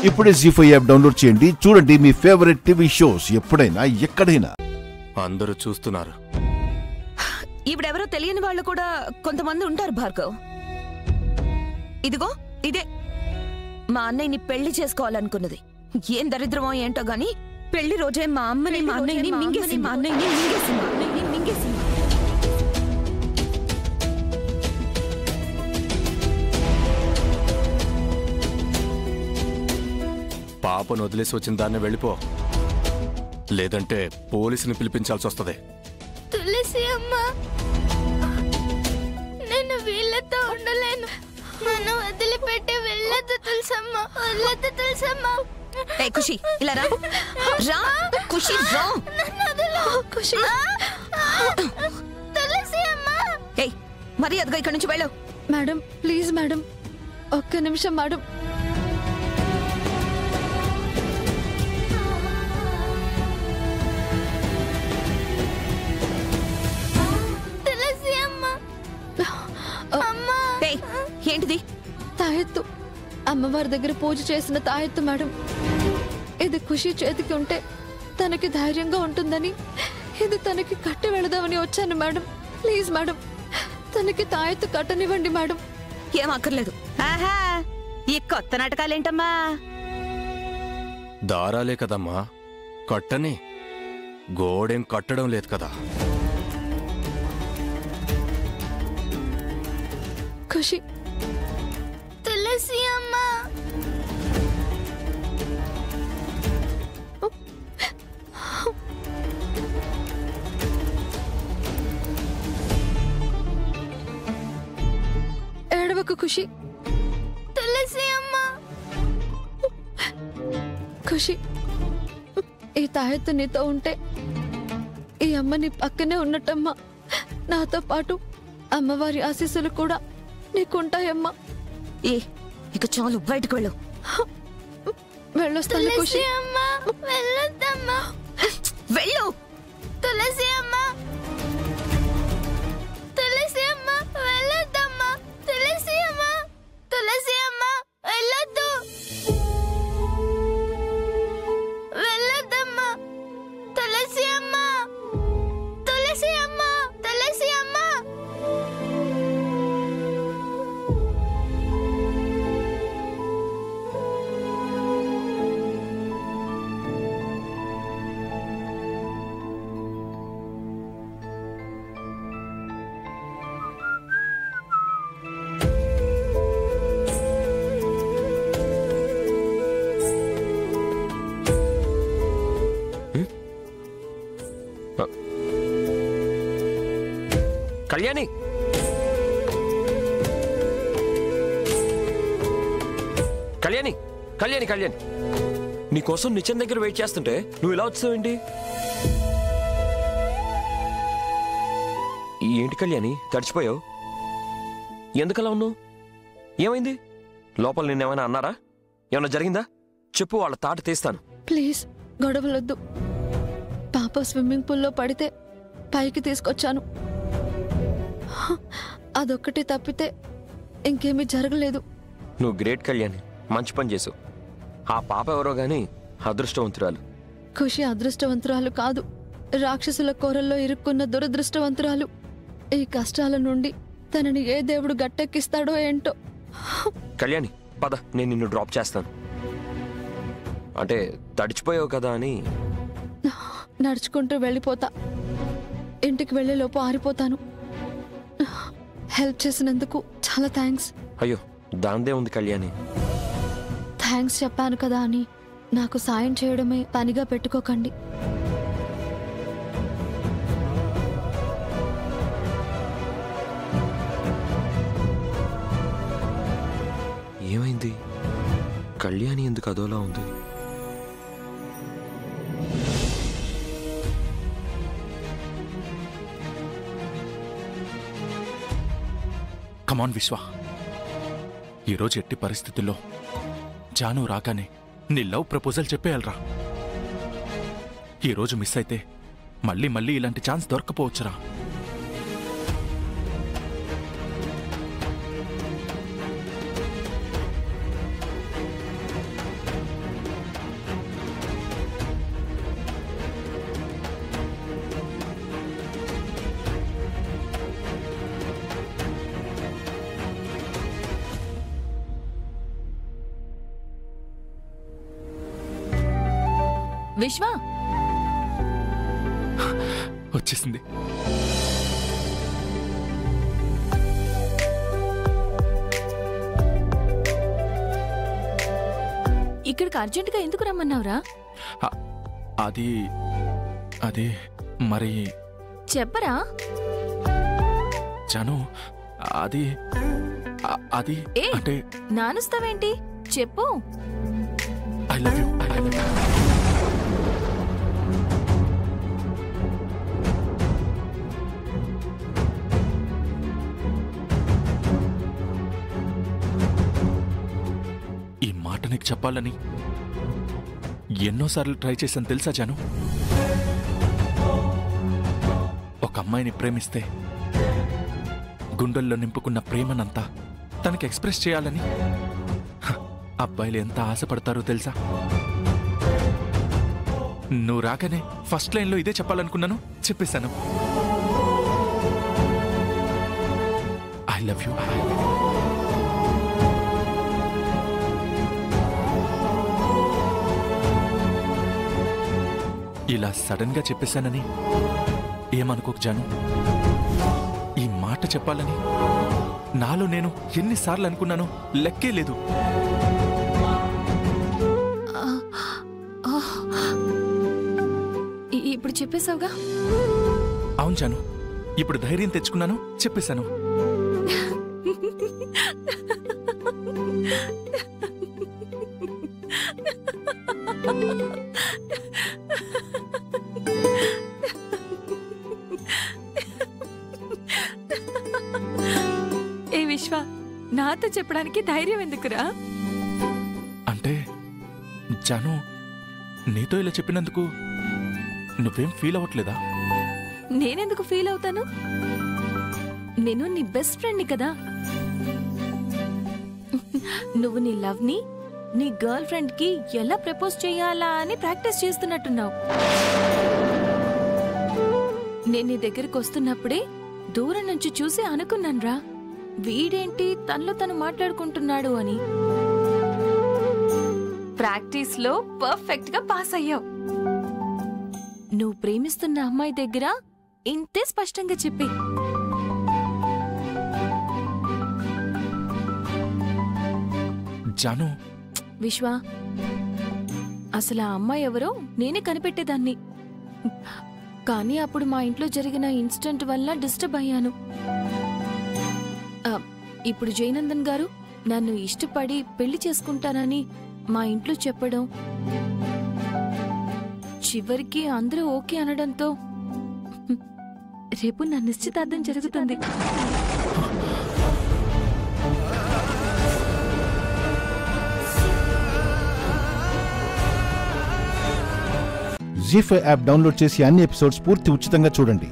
ఇప్పుడే జీ5 app download చేయండి. చూడండి మీ ఫేవరెట్ టీవీ షోస్ ఎప్పుడైనా ఎక్కడైనా. అందరూ చూస్తున్నారు. ఇవిడెవరో తెలియని వాళ్ళు కూడా కొంతమంది ఉంటారు భార్గవ్. ఇదిగో ఇదే మా అన్నయ్యని పెళ్లి చేసుకోవాలనుకున్నది. ఏం దరిద్రమో ఏంటో గాని పెళ్లి రోజే మా అన్నయ్యని మింగేసి పాపను వదిలేసి వచ్చిన దాన్ని వెళ్ళిపో, లేదంటే పోలీసుని పిలిపించాల్సి వస్తుంది. తులసి అమ్మ, నేను వీళ్ళతో ఉండలేను. నన్ను వదిలిపెట్టి వెళ్ళొద్దు తులసమ్మ, వెళ్ళొద్దు తులసమ్మ. ఖుషి ఇలా రా. ఖుషి రా. ఖుషి, తులసి అమ్మ. మరి అదిగో ఇక్కడి నుంచి వెళ్ళు. మేడం ప్లీజ్ మేడం, ఒక్క నిమిషం మేడం. ఏంటిది? తాయెత్తు, అమ్మవారి దగ్గర పూజ చేసిన తాయెత్తు మేడం. ఇది ఖుషి చేతికి ఉంటే తనకి ధైర్యంగా ఉంటుందని, ఇది తనకి కట్టి వెళదామని వచ్చాను మేడం. ప్లీజ్ మేడం, తనకి తాయెత్తు కట్టనివ్వండి మేడం. ఏం అక్కర్లేదు. ఆహా, ఈ కొత్త నాటకాలేంటమ్మా? దారాలే కదమ్మా కట్టని, గోడేం కట్టడం లేదు కదా. ఖుషి, తులసి అమ్మ. ఏడవకు ఖుషి. తులసి అమ్మ. ఖుషి, ఈ తాయెత్తు నీతో ఉంటే ఈ అమ్మ నీ పక్కనే ఉన్నట్టమ్మా. నాతో పాటు అమ్మవారి ఆశీస్సులు కూడా నీకుంటాయమ్మా. ఇక చాలు, బయటకు వెళ్ళు. వెళ్ళొస్తాను ఖుషి. వెళ్ళు తులసి అమ్మ. తులసి అమ్మ వెళ్ళొద్దమ్మా. తులసి అమ్మ, తులసి అమ్మ వెళ్ళొద్దు. వెళ్ళొద్దమ్మా. తులసి అమ్మ, తులసి అమ్మ, తులసి అమ్మ. కళ్యాణి, కళ్యాణి, కళ్యాణి, కళ్యాణి, నీకోసం నిత్యం దగ్గర వెయిట్ చేస్తుంటే నువ్వు ఇలా వచ్చావేంటి? ఏంటి కళ్యాణి, తడిచిపోయావు? ఎందుకలా ఉన్నావు? ఏమైంది? లోపల నిన్నేమైనా అన్నారా? ఏమన్నా జరిగిందా? చెప్పు, వాళ్ళ తాట తీస్తాను. ప్లీజ్ గొడవలొద్దు. పాప స్విమ్మింగ్ పూల్లో పడితే పైకి తీసుకొచ్చాను. అదొక్కటి తప్పితే ఇంకేమీ జరగలేదు. నువ్వు గ్రేట్ కళ్యాణి, మంచి పని చేసావు. ఆ పాప ఎవరో గాని అదృష్టవంతురాలు. ఖుషి అదృష్టవంతురాలు కాదు, రాక్షసుల కోరల్లో ఇరుక్కున్న దురదృష్టవంతురాలు. ఈ కష్టాల నుండి తనని ఏ దేవుడు గట్టెక్కిస్తాడో ఏంటో. కళ్యాణి పద, నేను నిన్ను డ్రాప్ చేస్తాను. అంటే తడిచిపోయావు కదా అని. నడుచుకుంటూ వెళ్ళిపోతా. ఇంటికి వెళ్ళేలోపు ఆరిపోతాను. హెల్ప్ చేసినందుకు చాలా థ్యాంక్స్. అయ్యో, దాందే ఉంది కళ్యాణి. థ్యాంక్స్ చెప్పాను కదా అని నాకు సాయం చేయడమే పనిగా పెట్టుకోకండి. ఏమైంది? కళ్యాణి ఎందుకు అదోలా ఉంది? కమాన్ విశ్వ, ఈరోజు ఎట్టి పరిస్థితుల్లో జాను రాగానే నీ లవ్ ప్రపోజల్ చెప్పేయాలరా. ఈరోజు మిస్ అయితే మళ్ళీ మళ్ళీ ఇలాంటి ఛాన్స్ దొరకపోవచ్చురా. విశ్వ వచ్చేసింది. ఇక్కడికి అర్జెంటుగా ఎందుకు రమ్మన్నావురా? అది అది మరి చెప్పరా? జాను, అది అది ఏ అంటే నానుస్తావేంటి? చెప్పు. I love you. ఈ మాట నీకు చెప్పాలని ఎన్నోసార్లు ట్రై చేశాను తెలుసా జాను? ఒక అమ్మాయిని ప్రేమిస్తే గుండెల్లో నింపుకున్న ప్రేమనంతా తనకి ఎక్స్ప్రెస్ చేయాలని అబ్బాయిలు ఎంత ఆశపడతారో తెలుసా? నువ్వు రాగానే ఫస్ట్ లైన్లో ఇదే చెప్పాలనుకున్నాను, చెప్పేశాను. I love you. ఇలా సడన్ గా చెప్పేశానని ఏమనుకోకు జాను. ఈ మాట చెప్పాలని నాలో నేను ఎన్నిసార్లు అనుకున్నానో లెక్కే లేదు. ఇప్పుడు చెప్పేశావుగా? అవును జాను, ఇప్పుడు ధైర్యం తెచ్చుకున్నాను, చెప్పేశాను. ఏ విశ్వ, నాతో చెప్పడానికి ధైర్యం ఎందుకురా? అంటే జాను, నీతో ఇలా చెప్పినందుకు నువ్వేం ఫీల్ అవ్వట్లేదా? నేనెందుకు ఫీల్ అవుతాను? నేను నీ బెస్ట్ ఫ్రెండ్ని కదా. నువ్వు నీ లవ్ ని నీ గర్ల్ ఫ్రెండ్ కి ఎలా ప్రపోజ్ చేయాలా అని ప్రాక్టీస్ చేస్తున్నట్టున్నావు. నేను నీ దగ్గరికి వస్తున్నప్పుడే దూరం నుంచి చూసి అనుకున్నాన్రా, వీడేంటి తనలో తను మాట్లాడుకుంటున్నాడు అని. ప్రాక్టీస్ లో పర్ఫెక్ట్ గా పాస్ అయ్యావు. నువ్వు ప్రేమిస్తున్న అమ్మాయి దగ్గర ఇంతే స్పష్టంగా చెప్పి. జాను, విశ్వ, అసలు ఆ అమ్మాయి ఎవరో నేనే కనిపెట్టేదాన్ని. కానీ అప్పుడు మా ఇంట్లో జరిగిన ఇన్సిడెంట్ వల్ల డిస్టర్బ్ అయ్యాను. ఇప్పుడు జయనందన్ గారు నన్ను ఇష్టపడి పెళ్లి చేసుకుంటానని మా ఇంట్లో చెప్పడం, చివరికి అందరూ ఓకే అనడంతో రేపు నా నిశ్చితార్థం జరుగుతుంది. జీ5 యాప్ డౌన్లోడ్ చేసి అన్ని ఎపిసోడ్స్ పూర్తి ఉచితంగా చూడండి.